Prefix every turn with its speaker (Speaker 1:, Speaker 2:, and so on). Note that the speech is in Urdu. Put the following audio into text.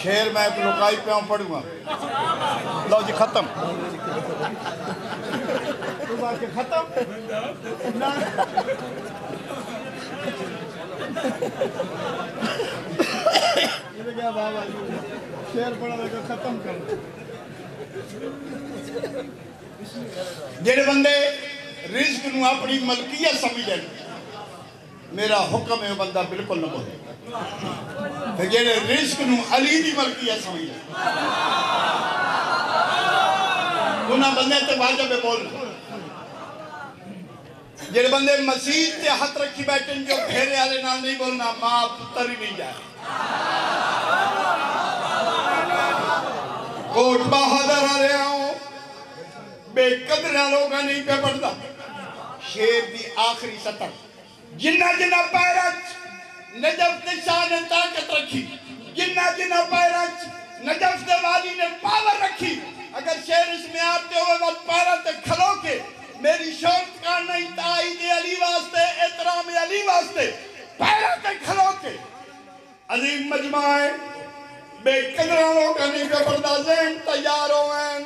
Speaker 1: شیر میں ایک لکائی پہ ہوں پڑھوں گا لو جی ختم ختم شیر پڑھا لگا ختم کر جڑے بندے رزق نو اپنی ملکیت سمجھیں میرا حکم ہے بندہ بالکل نہ بولے پھر جڑے رزق نو علی دی ملکیت سمجھیں انہاں بندے تے واجب ہے بولنا جڑے بندے مسجد تے ہاتھ رکھی بیٹھیں جو پھیرے والے نال نہیں بولنا ماں پتر ہی نہیں جائے کوٹ بہادر آ رہے ہوں بے قدرہ لوگا نہیں پہ پڑھتا شیر دی آخری سطر جنہ جنہ پیرچ نجف نے شاہ نے طاقت رکھی جنہ جنہ پیرچ نجف نے والی نے پاور رکھی اگر شیر اس میں آتے ہوئے وقت پیرت کھلو کے میری شوقت کا نہیں تائید علی واسطے احترام علی واسطے پیرت کھلو کے عظیم مجمع بے قدرہ لوگا نہیں پہ پڑھتا ذہن تیار ہوئے